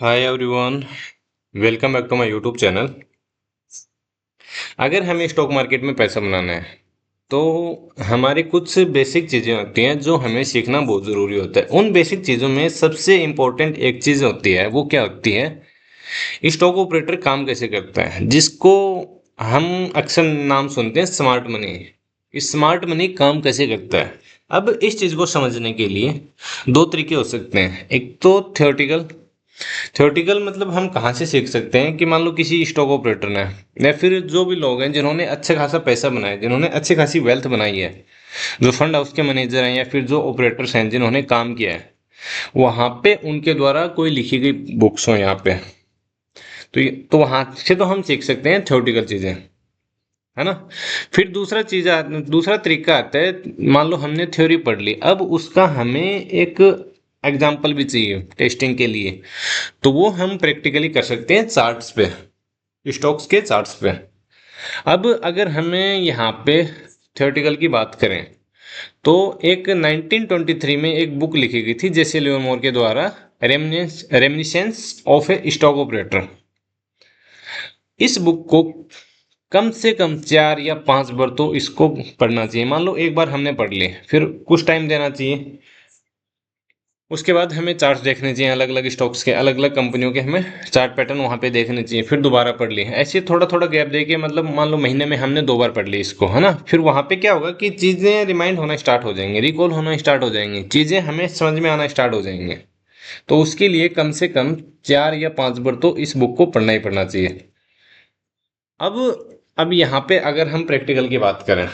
Hi everyone, welcome back to my YouTube channel. अगर हमें stock market में पैसा बनाना है तो हमारी कुछ बेसिक चीज़ें होती हैं जो हमें सीखना बहुत ज़रूरी होता है। उन बेसिक चीज़ों में सबसे इम्पोर्टेंट एक चीज़ होती है, वो क्या होती है? स्टॉक ऑपरेटर काम कैसे करता है, जिसको हम अक्सर नाम सुनते हैं स्मार्ट मनी। स्मार्ट मनी काम कैसे करता है? अब इस चीज़ को समझने के लिए दो तरीके हो सकते हैं। एक तो थियोरटिकल। थ्योरेटिकल मतलब हम कहाँ से सीख सकते हैं कि मान लो किसी स्टॉक ऑपरेटर ने या फिर जो भी लोग हैं जिन्होंने अच्छा खासा पैसा बनाया, जिन्होंने अच्छी खासी वेल्थ बनाई है, जो फंड हाउस के मैनेजर हैं या फिर जो ऑपरेटर्स हैं जिन्होंने काम किया है, वहां पे उनके द्वारा कोई लिखी गई बुक्स हो यहाँ पे। तो वहां से तो हम सीख सकते हैं थ्योरेटिकल चीजें, है ना। फिर दूसरा तरीका आता है। मान लो हमने थ्योरी पढ़ ली, अब उसका हमें एक एग्जाम्पल भी चाहिए टेस्टिंग के लिए, तो वो हम प्रैक्टिकली कर सकते हैं चार्ट्स पे, स्टॉक्स के चार्ट्स पे। अब अगर हमें यहाँ पे थ्योरेटिकल की बात करें तो एक 1923 में एक बुक लिखी गई थी जेसी लिवर्मोर के द्वारा, reminiscence of A stock operator. इस बुक को कम से कम 4 या 5 बार तो इसको पढ़ना चाहिए। मान लो एक बार हमने पढ़ ली, फिर कुछ टाइम देना चाहिए, उसके बाद हमें चार्ट्स देखने चाहिए, अलग अलग स्टॉक्स के, अलग अलग कंपनियों के हमें चार्ट पैटर्न वहाँ पे देखने चाहिए, फिर दोबारा पढ़ ली। ऐसे थोड़ा थोड़ा गैप देके, मतलब मान लो महीने में हमने 2 बार पढ़ ली इसको, है ना। फिर वहाँ पे क्या होगा कि चीज़ें रिमाइंड होना स्टार्ट हो जाएंगी, रिकॉल होना स्टार्ट हो जाएंगी, चीज़ें हमें समझ में आना स्टार्ट हो जाएंगे। तो उसके लिए कम से कम 4 या 5 बार तो इस बुक को पढ़ना ही पढ़ना चाहिए। अब अब यहाँ पे अगर हम प्रैक्टिकल की बात करें,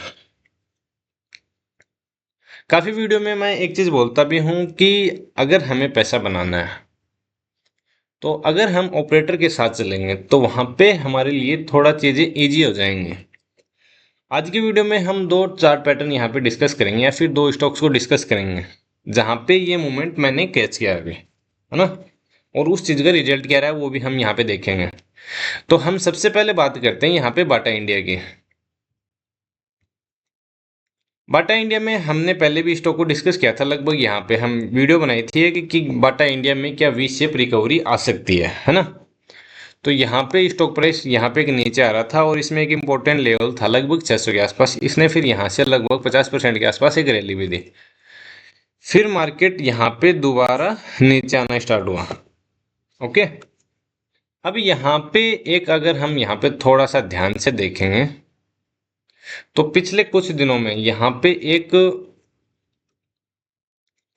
काफ़ी वीडियो में मैं एक चीज़ बोलता भी हूँ कि अगर हमें पैसा बनाना है तो अगर हम ऑपरेटर के साथ चलेंगे तो वहां पे हमारे लिए थोड़ा चीजें इजी हो जाएंगी। आज की वीडियो में हम दो चार्ट पैटर्न यहाँ पे डिस्कस करेंगे या फिर दो स्टॉक्स को डिस्कस करेंगे जहां पे ये मूवमेंट मैंने कैच किया अभी, है ना। और उस चीज का रिजल्ट क्या रहा है वो भी हम यहाँ पे देखेंगे। तो हम सबसे पहले बात करते हैं यहाँ पे बाटा इंडिया की। बाटा इंडिया में हमने पहले भी स्टॉक को डिस्कस किया था, लगभग यहाँ पे हम वीडियो बनाई थी कि बाटा इंडिया में क्या वी शेप रिकवरी आ सकती है ना। तो यहाँ पे स्टॉक प्राइस यहाँ पे एक नीचे आ रहा था और इसमें एक इम्पोर्टेंट लेवल था लगभग 600 के आसपास। इसने फिर यहाँ से लगभग 50% के आसपास एक रैली भी दी। फिर मार्केट यहाँ पे दोबारा नीचे आना स्टार्ट हुआ। ओके। अब यहाँ पे एक, अगर हम यहाँ पे थोड़ा सा ध्यान से देखेंगे तो पिछले कुछ दिनों में यहाँ पे एक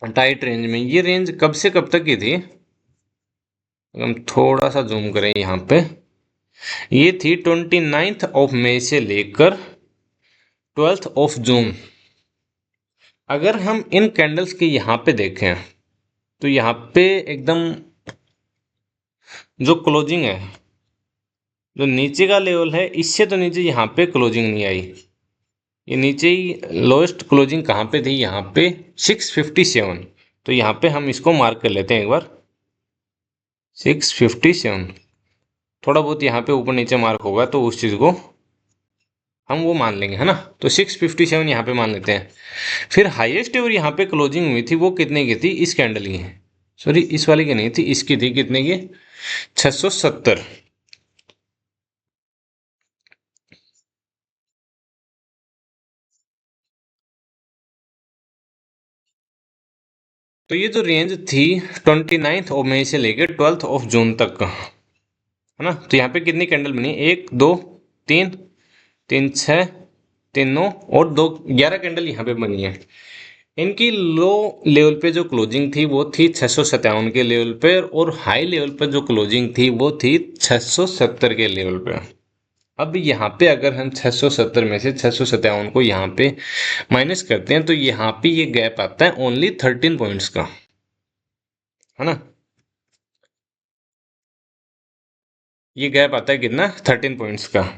टाइट रेंज में, ये रेंज कब से कब तक की थी, हम थोड़ा सा जूम करें यहाँ पे, ये थी 29 मई से लेकर 12 जून। अगर हम इन कैंडल्स के यहाँ पे देखें तो यहाँ पे एकदम जो क्लोजिंग है, जो नीचे का लेवल है, इससे तो नीचे यहाँ पे क्लोजिंग नहीं आई। ये नीचे ही लोएस्ट क्लोजिंग कहाँ पे थी, यहाँ पे 657। तो यहाँ पे हम इसको मार्क कर लेते हैं एक बार, 657। थोड़ा बहुत यहाँ पे ऊपर नीचे मार्क होगा तो उस चीज़ को हम वो मान लेंगे, है ना। तो 657 यहाँ पे मान लेते हैं। फिर हाईएस्ट एवर यहाँ पे क्लोजिंग हुई थी वो कितने की थी, इस कैंडल की, सॉरी इस वाली की नहीं थी, इसकी थी, कितने की, 670। तो ये जो रेंज थी 29 मई से लेकर 12 जून तक का, है ना। तो यहाँ पे कितनी कैंडल बनी, 1 2 3, 3 6, 3 9 और 2 11 कैंडल यहाँ पे बनी है। इनकी लो लेवल पे जो क्लोजिंग थी वो थी 657 के लेवल पे, और हाई लेवल पे जो क्लोजिंग थी वो थी 670 के लेवल पे। अब यहाँ पे अगर हम 670 में से 657 को यहाँ पे माइनस करते हैं तो यहाँ पे ये गैप आता है ओनली 13 पॉइंट्स का, है ना। ये गैप आता है कितना, 13 पॉइंट्स का।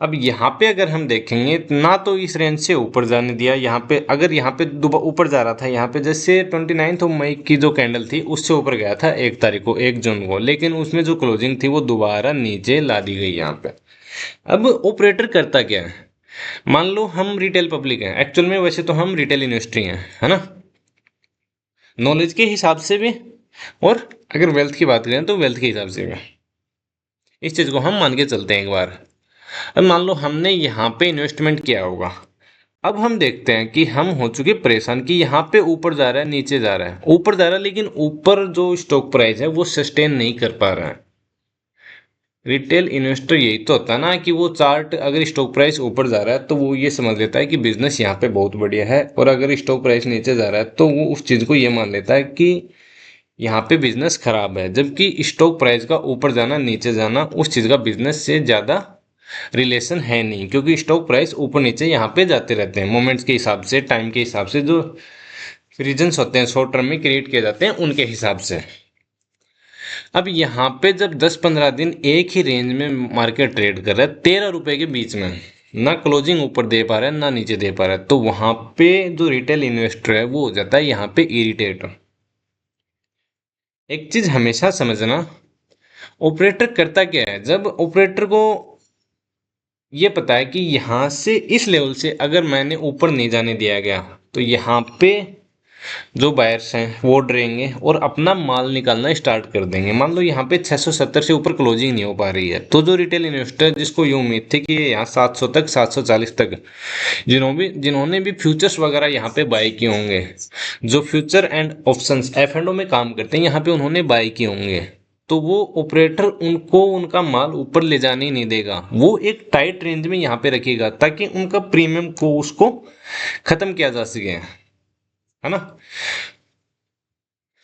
अब यहाँ पे अगर हम देखेंगे ना तो इस रेंज से ऊपर जाने दिया, यहाँ पे अगर यहाँ पे ऊपर जा रहा था, यहाँ पे जैसे 29 मई की जो कैंडल थी उससे ऊपर गया था 1 तारीख को, 1 जून को, लेकिन उसमें जो क्लोजिंग थी वो दोबारा नीचे ला दी गई यहाँ पे। अब ऑपरेटर करता क्या है, मान लो हम रिटेल पब्लिक हैं, एक्चुअल में वैसे तो हम रिटेल इन्वेस्टर हैं, है ना, नॉलेज के हिसाब से भी और अगर वेल्थ की बात करें तो वेल्थ के हिसाब से भी इस चीज को हम मान के चलते हैं एक बार। अब मान लो हमने यहाँ पे इन्वेस्टमेंट किया होगा। अब हम देखते हैं कि हम हो चुके परेशान कि यहाँ पे ऊपर जा रहा है नीचे जा रहा है ऊपर जा रहा है, लेकिन ऊपर जो स्टॉक प्राइस है वो सस्टेन नहीं कर पा रहा है। रिटेल इन्वेस्टर यही तो होता है ना कि वो चार्ट, अगर स्टॉक प्राइस ऊपर जा रहा है तो वो ये समझ लेता है कि बिजनेस यहाँ पे बहुत बढ़िया है, और अगर स्टॉक प्राइस नीचे जा रहा है तो वो उस चीज को ये मान लेता है कि यहाँ पे बिजनेस खराब है। जबकि स्टॉक प्राइस का ऊपर जाना नीचे जाना उस चीज का बिजनेस से ज्यादा रिलेशन है नहीं, क्योंकि स्टॉक प्राइस ऊपर नीचे यहाँ पे जाते रहते हैं मोमेंट्स के हिसाब से, टाइम के हिसाब से, जो रीजन्स होते हैं शॉर्ट टर्म में क्रिएट किए जाते हैं उनके हिसाब से। अब यहाँ पे जब 10-15 दिन एक ही रेंज में मार्केट ट्रेड कर रहा है 13 रुपए के बीच में, ना क्लोजिंग ऊपर दे पा रहा है ना नीचे दे पा रहा है, तो वहां पे जो रिटेल इन्वेस्टर है वो हो जाता है यहाँ पे इरिटेट। एक चीज हमेशा समझना, ऑपरेटर करता क्या है, जब ऑपरेटर को ये पता है कि यहाँ से इस लेवल से अगर मैंने ऊपर नहीं जाने दिया गया तो यहाँ पे जो बायर्स हैं वो डरेंगे और अपना माल निकालना स्टार्ट कर देंगे। मान लो यहाँ पे 670 से ऊपर क्लोजिंग नहीं हो पा रही है, तो जो रिटेल इन्वेस्टर जिसको ये उम्मीद थी कि यहाँ 700 तक 740 तक, जिन्होंने भी फ्यूचर्स वगैरह यहाँ पे बाय किए होंगे, जो future and options F and O में काम करते हैं यहाँ पे उन्होंने बाय किए होंगे, तो वो ऑपरेटर उनको उनका माल ऊपर ले जाने ही नहीं देगा, वो एक टाइट रेंज में यहाँ पे रखेगा ताकि उनका प्रीमियम को उसको खत्म किया जा सके, है ना।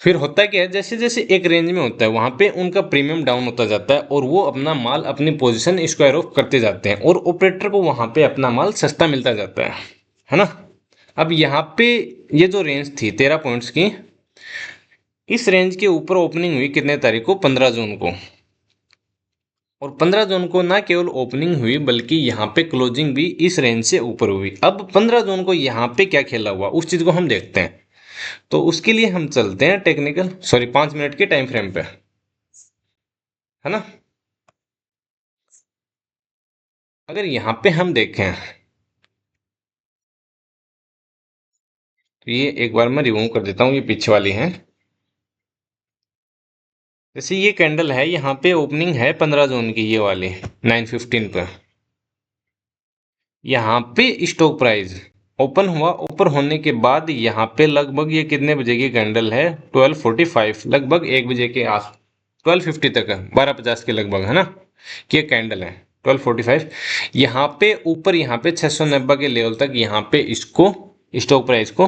फिर होता क्या है, जैसे जैसे एक रेंज में होता है वहां पे उनका प्रीमियम डाउन होता जाता है और वो अपना माल अपनी पोजीशन स्क्वायर ऑफ करते जाते हैं और ऑपरेटर को वहां पे अपना माल सस्ता मिलता जाता है ना। अब यहाँ पे ये जो रेंज थी 13 पॉइंट्स की, इस रेंज के ऊपर ओपनिंग हुई कितने तारीख को, 15 जून को। और 15 जून को ना केवल ओपनिंग हुई बल्कि यहाँ पे क्लोजिंग भी इस रेंज से ऊपर हुई। अब 15 जून को यहाँ पे क्या खेला हुआ उस चीज को हम देखते हैं। तो उसके लिए हम चलते हैं टेक्निकल, सॉरी 5 मिनट के टाइम फ्रेम पे, है ना। अगर यहाँ पे हम देखें तो ये एक बार मैं रिमूव कर देता हूँ, ये पीछे वाली है। जैसे ये कैंडल है यहाँ पे ओपनिंग है 15 जून की, ये वाली 9:15 पे। यहाँ पे स्टॉक प्राइस ओपन हुआ, ऊपर होने के बाद यहाँ पे लगभग ये कितने बजे की कैंडल है, 12:45, लगभग 1 बजे के आस 12:50 तक है, 12:50 के लगभग, है ना। कि ये कैंडल है 12:45। यहाँ पे ऊपर यहाँ पे 690 के लेवल तक यहाँ पे इसको स्टॉक प्राइस को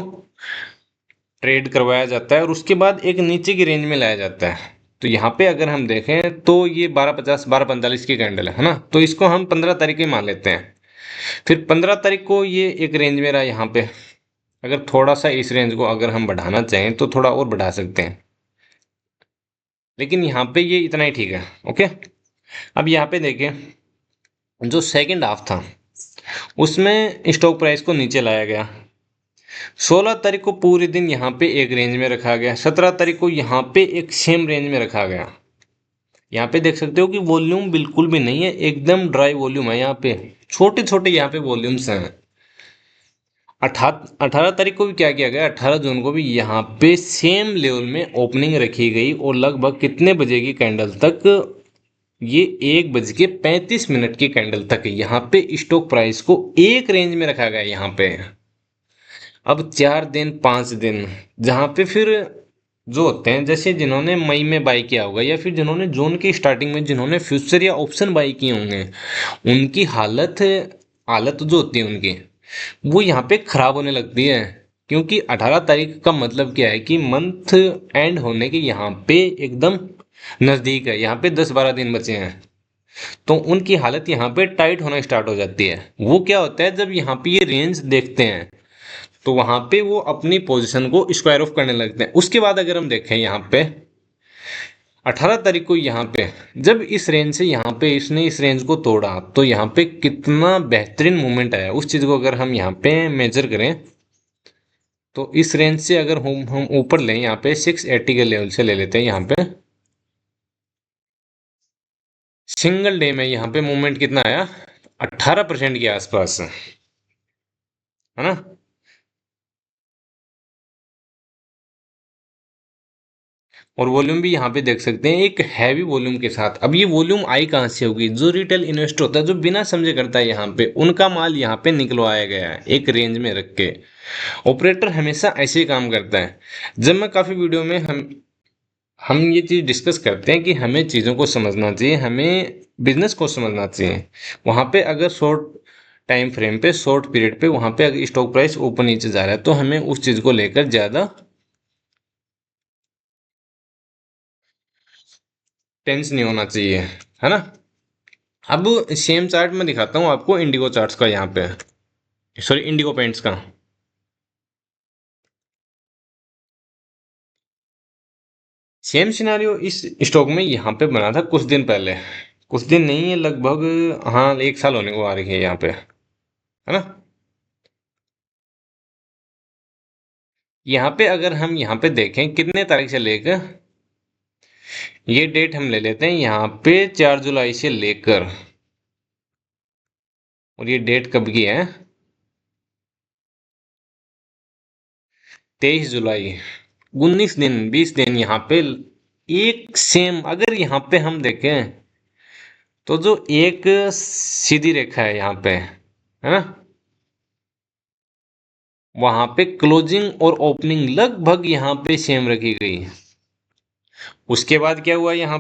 ट्रेड करवाया जाता है और उसके बाद एक नीचे की रेंज में लाया जाता है। तो यहाँ पे अगर हम देखें तो ये 12:50 12:45 की कैंडल है ना, तो इसको हम 15 तारीख ही मान लेते हैं। फिर 15 तारीख को ये एक रेंज में रहा यहाँ पे, अगर थोड़ा सा इस रेंज को अगर हम बढ़ाना चाहें तो थोड़ा और बढ़ा सकते हैं, लेकिन यहाँ पे ये इतना ही ठीक है। ओके, अब यहाँ पे देखें जो सेकंड हाफ था उसमें स्टॉक प्राइस को नीचे लाया गया। 16 तारीख को पूरे दिन यहाँ पे एक रेंज में रखा गया, 17 तारीख को यहाँ पे एक सेम रेंज में रखा गया। यहाँ पे देख सकते हो कि वॉल्यूम बिल्कुल भी नहीं है, एकदम ड्राई वॉल्यूम है यहाँ पे, छोटे छोटे यहाँ पे वॉल्यूम्स हैं। 18 तारीख को भी क्या किया गया, 18 जून को भी यहाँ पे सेम लेवल में ओपनिंग रखी गई और लगभग कितने बजे की कैंडल तक, ये 1:35 की कैंडल तक यहाँ पे स्टॉक प्राइस को एक रेंज में रखा गया यहाँ पे। अब 4 दिन 5 दिन जहाँ पे फिर जो होते हैं, जैसे जिन्होंने मई में बाई किया होगा या फिर जिन्होंने जून की स्टार्टिंग में जिन्होंने फ्यूचर या ऑप्शन बाई किए होंगे, उनकी हालत हालत जो होती है उनकी वो यहाँ पे खराब होने लगती है। क्योंकि 18 तारीख का मतलब क्या है कि मंथ एंड होने के यहाँ पे एकदम नजदीक है, यहाँ पे 10-12 दिन बचे हैं, तो उनकी हालत यहाँ पे टाइट होना स्टार्ट हो जाती है। वो क्या होता है, जब यहाँ पे ये रेंज देखते हैं तो वहां पे वो अपनी पोजीशन को स्क्वायर ऑफ करने लगते हैं। उसके बाद अगर हम देखें यहाँ पे 18 तारीख को यहाँ पे जब इस रेंज से यहाँ पे इसने इस रेंज को तोड़ा तो यहाँ पे कितना बेहतरीन मूवमेंट आया, उस चीज को अगर हम यहाँ पे मेजर करें तो इस रेंज से अगर हम ऊपर लें, यहाँ पे 680 के लेवल से ले लेते हैं, यहाँ पे सिंगल डे में यहाँ पे मूवमेंट कितना आया, 18% के आसपास, है ना। और वॉल्यूम भी यहाँ पे देख सकते हैं एक हैवी वॉल्यूम के साथ। अब ये वॉल्यूम आई कहाँ से होगी? जो रिटेल इन्वेस्टर होता है, जो बिना समझे करता है, यहाँ पे उनका माल यहाँ पे निकलवाया गया है एक रेंज में रख के। ऑपरेटर हमेशा ऐसे ही काम करता है। जब मैं काफी वीडियो में हम ये चीज डिस्कस करते हैं कि हमें चीजों को समझना चाहिए, हमें बिजनेस को समझना चाहिए। वहां पे अगर शॉर्ट टाइम फ्रेम पे, शॉर्ट पीरियड पे वहां पे अगर स्टॉक प्राइस ऊपर नीचे जा रहा है तो हमें उस चीज को लेकर ज्यादा टेंस नहीं होना चाहिए, है ना। अब सेम चार्ट में दिखाता हूँ आपको इंडिगो चार्ट्स का, यहाँ पे सॉरी इंडिगो पेंट्स का। सेम सिनारियो इस स्टॉक में यहाँ पे बना था कुछ दिन पहले, कुछ दिन नहीं है लगभग, हाँ 1 साल होने को आ रही है यहाँ पे, है ना। यहाँ पे अगर हम यहाँ पे देखें कितने तारीख से लेकर, ये डेट हम ले लेते हैं यहाँ पे 4 जुलाई से लेकर, और ये डेट कब की है? 23 जुलाई। 19 दिन 20 दिन यहाँ पे एक सेम, अगर यहाँ पे हम देखें तो जो एक सीधी रेखा है यहाँ पे, है ना, वहां पे क्लोजिंग और ओपनिंग लगभग यहाँ पे सेम रखी गई। उसके बाद क्या हुआ यहाँ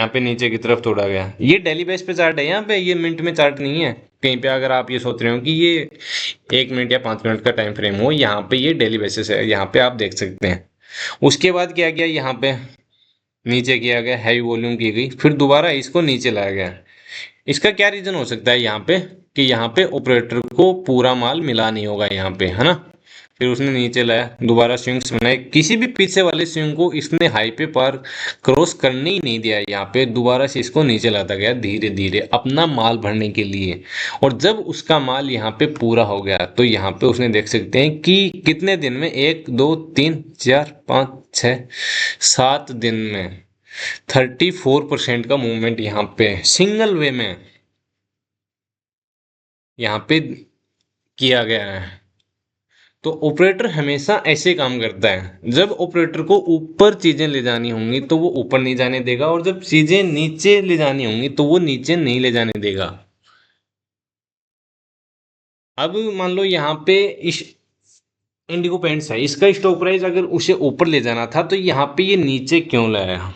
पे नीचे की तरफ तोड़ा गया। ये डेली बेस पे चार्ट है, यहाँ पे ये मिनट में चार्ट नहीं है कहीं पे। अगर आप ये सोच रहे हो कि ये 1 मिनट या 5 मिनट का टाइम फ्रेम हो, यहाँ पे ये डेली बेसिस है, यहाँ पे आप देख सकते हैं। उसके बाद क्या किया, यहाँ पे नीचे किया गया, हैवी वॉल्यूम की गई, फिर दोबारा इसको नीचे लाया गया। इसका क्या रीजन हो सकता है यहाँ पे, कि यहाँ पे ऑपरेटर को पूरा माल मिला नहीं होगा यहाँ पे, है ना। फिर उसने नीचे लाया, दोबारा स्विंग्स बनाए, किसी भी पीछे वाले स्विंग को इसने हाई पे पार क्रॉस करने ही नहीं दिया। यहाँ पे दोबारा से इसको नीचे लाता गया धीरे धीरे अपना माल भरने के लिए। और जब उसका माल यहाँ पे पूरा हो गया तो यहाँ पे उसने देख सकते हैं कि कितने दिन में, 1 2 3 4 5 6 7 दिन में 34% का मूवमेंट यहाँ पे सिंगल वे में यहाँ पे किया गया है। तो ऑपरेटर हमेशा ऐसे काम करता है, जब ऑपरेटर को ऊपर चीजें ले जानी होंगी तो वो ऊपर नहीं जाने देगा, और जब चीजें नीचे ले जानी होंगी तो वो नीचे नहीं ले जाने देगा। अब मान लो यहाँ पे इस इंडिगो पेंट्स है, इसका स्टॉक प्राइस अगर उसे ऊपर ले जाना था तो यहाँ पे ये नीचे क्यों लाया?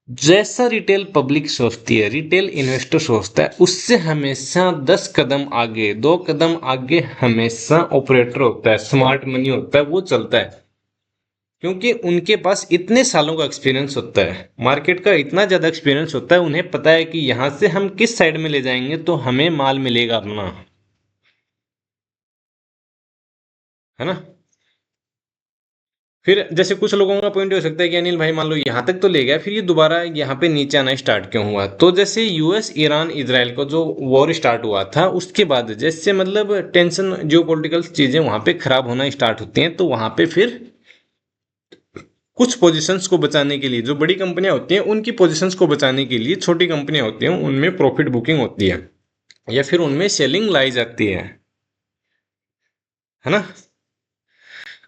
जैसा रिटेल पब्लिक सोचती है, रिटेल इन्वेस्टर सोचता है, उससे हमेशा 10 कदम आगे, 2 कदम आगे हमेशा ऑपरेटर होता है, स्मार्ट मनी होता है, वो चलता है। क्योंकि उनके पास इतने सालों का एक्सपीरियंस होता है, मार्केट का इतना ज्यादा एक्सपीरियंस होता है, उन्हें पता है कि यहाँ से हम किस साइड में ले जाएंगे तो हमें माल मिलेगा अपना, है ना। फिर जैसे कुछ लोगों का पॉइंट हो सकता है कि अनिल भाई मान लो यहाँ तक तो ले गया, फिर ये दोबारा यहाँ पे नीचे आना स्टार्ट क्यों हुआ? तो जैसे यूएस ईरान इजराइल को जो वॉर स्टार्ट हुआ था, उसके बाद जैसे मतलब टेंशन, जियोपॉलिटिकल चीजें वहां पे खराब होना स्टार्ट होती हैं, तो वहां पे फिर कुछ पोजीशंस को बचाने के लिए, जो बड़ी कंपनियां होती हैं उनकी पोजीशंस को बचाने के लिए छोटी कंपनियां होती हैं, उनमें प्रॉफिट बुकिंग होती है, या फिर उनमें सेलिंग लाई जाती है ना।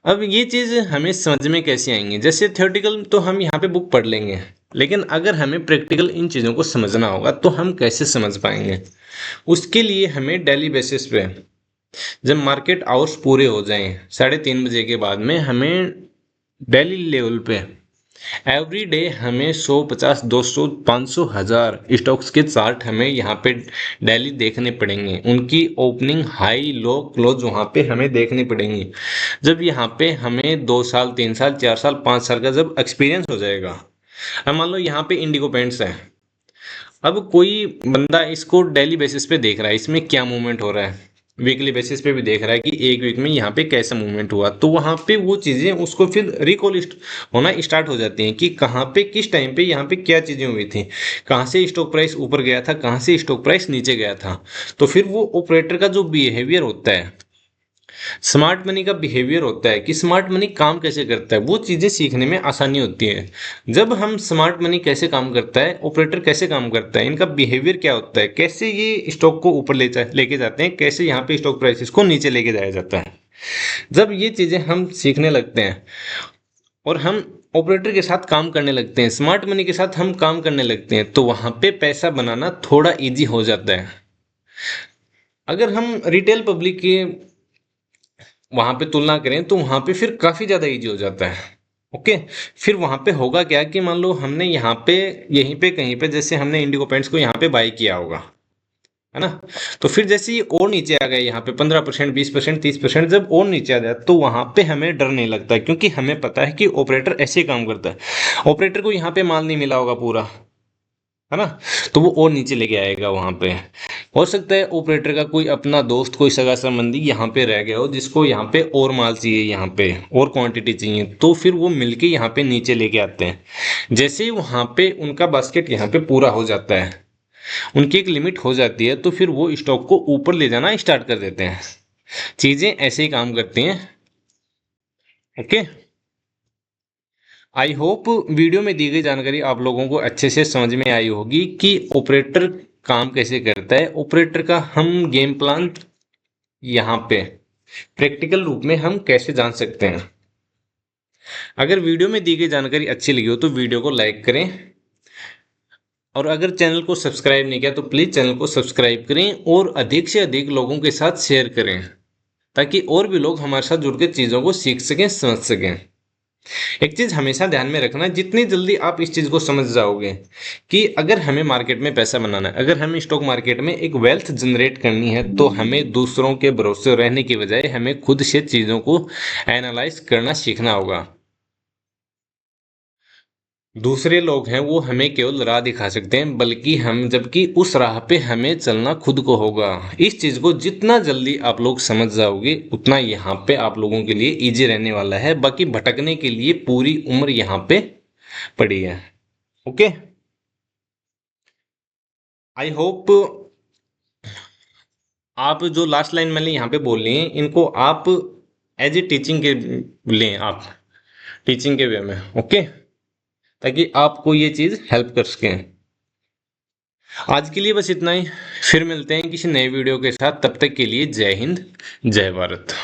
अब ये चीज हमें समझ में कैसे आएंगी? जैसे थ्योरेटिकल तो हम यहाँ पे बुक पढ़ लेंगे, लेकिन अगर हमें प्रैक्टिकल इन चीजों को समझना होगा तो हम कैसे समझ पाएंगे? उसके लिए हमें डेली बेसिस पे, जब मार्केट आवर्स पूरे हो जाएं 3:30 बजे के बाद में, हमें डेली लेवल पे एवरी डे हमें 100 50 200 500 1000 स्टॉक्स के चार्ट हमें यहाँ पे डेली देखने पड़ेंगे, उनकी ओपनिंग हाई लो क्लोज वहाँ पे हमें देखने पड़ेंगी। जब यहाँ पे हमें 2 साल 3 साल 4 साल 5 साल का जब एक्सपीरियंस हो जाएगा, अब मान लो यहाँ पे इंडिगो पेंट्स है, अब कोई बंदा इसको डेली बेसिस पे देख रहा है, इसमें क्या मूवमेंट हो रहा है, वीकली बेसिस पे भी देख रहा है कि एक वीक में यहाँ पे कैसा मूवमेंट हुआ, तो वहां पे वो चीजें उसको फिर रिकॉल होना स्टार्ट हो जाती हैं कि कहाँ पे किस टाइम पे यहाँ पे क्या चीजें हुई थी, कहाँ से स्टॉक प्राइस ऊपर गया था, कहाँ से स्टॉक प्राइस नीचे गया था। तो फिर वो ऑपरेटर का जो बिहेवियर होता है, स्मार्ट मनी का बिहेवियर होता है कि स्मार्ट मनी काम कैसे करता है, वो चीजें सीखने में आसानी होती है। जब हम स्मार्ट मनी कैसे काम करता है, ऑपरेटर कैसे काम करता है, इनका बिहेवियर क्या होता है, कैसे ये स्टॉक को ऊपर लेके जाते हैं, कैसे यहाँ पे स्टॉक प्राइसेस को नीचे लेके जाया जाता है, जब ये चीजें हम सीखने लगते हैं और हम ऑपरेटर के साथ काम करने लगते हैं, स्मार्ट मनी के साथ हम काम करने लगते हैं, तो वहां पे पैसा बनाना थोड़ा इजी हो जाता है। अगर हम रिटेल पब्लिक के वहां पे तुलना करें तो वहां पे फिर काफी ज्यादा इजी हो जाता है। ओके। फिर वहां पे होगा क्या कि मान लो हमने यहाँ पे यहीं पे कहीं पे जैसे हमने इंडिगो पेंट्स को यहाँ पे बाई किया होगा, है ना। तो फिर जैसे ये और नीचे आ गए यहाँ पे 15%, 20%, 30%, जब और नीचे आ जाए तो वहां पे हमें डर नहीं लगता, क्योंकि हमें पता है कि ऑपरेटर ऐसे काम करता है। ऑपरेटर को यहाँ पे माल नहीं मिला होगा पूरा, है ना, तो वो और नीचे लेके आएगा वहां पे। हो सकता है ऑपरेटर का कोई अपना दोस्त, कोई सगा संबंधी यहाँ पे रह गया हो जिसको यहाँ पे और माल चाहिए, यहाँ पे और क्वांटिटी चाहिए, तो फिर वो मिलके यहाँ पे नीचे लेके आते हैं। जैसे ही वहां पे उनका बास्केट यहाँ पे पूरा हो जाता है, उनकी एक लिमिट हो जाती है, तो फिर वो स्टॉक को ऊपर ले जाना स्टार्ट कर देते हैं। चीजें ऐसे ही काम करती हैं। ओके। आई होप वीडियो में दी गई जानकारी आप लोगों को अच्छे से समझ में आई होगी कि ऑपरेटर काम कैसे करता है। ऑपरेटर का हम गेम प्लान यहाँ पे प्रैक्टिकल रूप में हम कैसे जान सकते हैं। अगर वीडियो में दी गई जानकारी अच्छी लगी हो तो वीडियो को लाइक करें, और अगर चैनल को सब्सक्राइब नहीं किया तो प्लीज चैनल को सब्सक्राइब करें और अधिक से अधिक लोगों के साथ शेयर करें, ताकि और भी लोग हमारे साथ जुड़ के चीजों को सीख सकें, समझ सकें। एक चीज हमेशा ध्यान में रखना, जितनी जल्दी आप इस चीज को समझ जाओगे कि अगर हमें मार्केट में पैसा बनाना है, अगर हमें स्टॉक मार्केट में एक वेल्थ जनरेट करनी है, तो हमें दूसरों के भरोसे रहने की बजाय हमें खुद से चीजों को एनालाइज करना सीखना होगा। दूसरे लोग हैं वो हमें केवल राह दिखा सकते हैं, बल्कि हम जबकि उस राह पे हमें चलना खुद को होगा। इस चीज को जितना जल्दी आप लोग समझ जाओगे उतना यहाँ पे आप लोगों के लिए इजी रहने वाला है। बाकी भटकने के लिए पूरी उम्र यहाँ पे पड़ी है। ओके। आई होप आप जो लास्ट लाइन मैंने यहाँ पे बोली है इनको आप एज ए टीचिंग के लें, आप टीचिंग के वे में। ओके। ताकि आपको ये चीज हेल्प कर सके। आज के लिए बस इतना ही। फिर मिलते हैं किसी नए वीडियो के साथ, तब तक के लिए जय हिंद, जय भारत।